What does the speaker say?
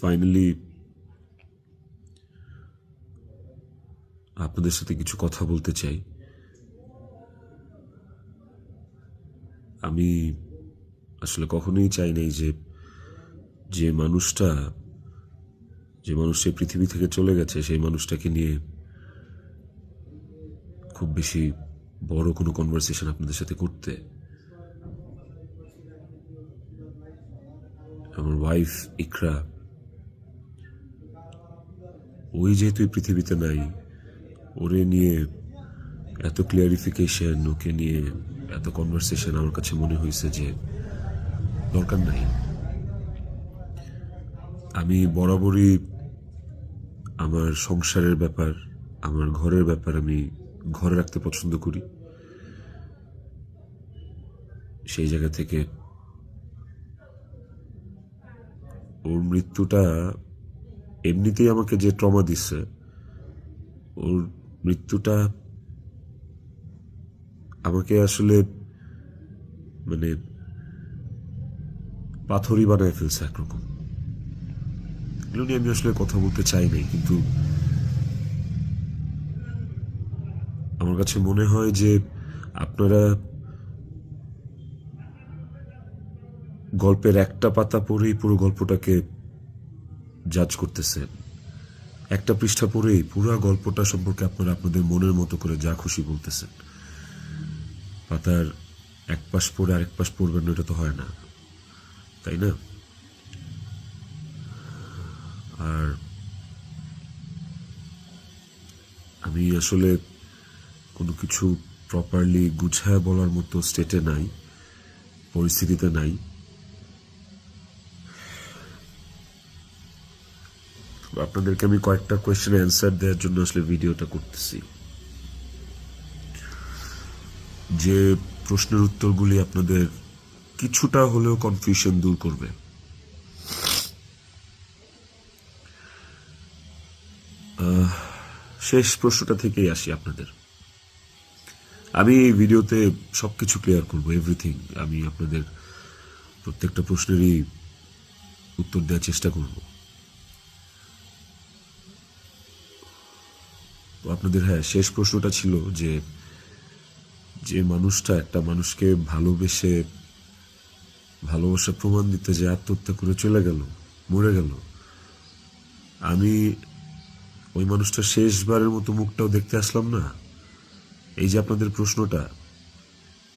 Finally আপনাদের সাথে কিছু কথা বলতে চাই। আমি আসলে কখনোই চাই নাই যে মানুষটা পৃথিবী থেকে চলে গেছে সেই মানুষটাকে নিয়ে খুব বেশি বড় কোনো কনভারসেশন আপনাদের সাথে করতে। আমার ওয়াইফ ইকরা, ওই যেহেতু এই পৃথিবীতে নাই, ওরে নিয়ে এত ক্লিয়ারিফিকেশন, ওকে নিয়ে এত কনভারসেশন আমার কাছে মনে হয়েছে যে দরকার নাই। আমি বরাবরই আমার সংসারের ব্যাপার, আমার ঘরের ব্যাপার আমি ঘরে রাখতে পছন্দ করি। সেই জায়গা থেকে ওর মৃত্যুটা এমনিতেই আমাকে যে ট্রমা দিচ্ছে, ওর মৃত্যুটা আমাকে আসলে মানে পাথরই বানায় ফেলছে একরকম। এগুলো নিয়ে আমি আসলে কথা বলতে চাই নাই, কিন্তু আমার কাছে মনে হয় যে আপনারা গল্পের একটা পাতা পড়েই পুরো গল্পটাকে জাজ করতেছেন। একটা পৃষ্ঠা পড়েই পুরো গল্পটা সম্পর্কে আপনারা আপনাদের মনের মতো করে যা খুশি বলতেছেন। পাতার এক পাশ পড়ে আরেক পাশ পড়বেন না, এটা তো হয় না, তাই না? আর আমি আসলে কোনো কিছু প্রপারলি গুছায় বলার মতো স্টেটে নাই, পরিস্থিতিতে নাই। আপনাদেরকে আমি কয়েকটা কোয়েশ্চেনের অ্যান্সার দেওয়ার জন্য আসলে ভিডিওটা করতেছি, যে প্রশ্নের উত্তরগুলি আপনাদের কিছুটা হলেও কনফিউশন দূর করবে। শেষ প্রশ্নটা থেকেই আসি আপনাদের। আমি এই ভিডিওতে সবকিছু ক্লিয়ার করবো, এভরিথিং। আমি আপনাদের প্রত্যেকটা প্রশ্নেরই উত্তর দেওয়ার চেষ্টা করব। আপনাদের শেষ প্রশ্নটা ছিল যে মানুষটা একটা মানুষকে ভালোবাসা প্রমাণ দিতে যে আত্মহত্যা করে চলে গেল, মরে গেল, আমি ওই মানুষটা শেষবারের মতো মুখটাও দেখতে আসলাম না। এই যে আপনাদের প্রশ্নটা,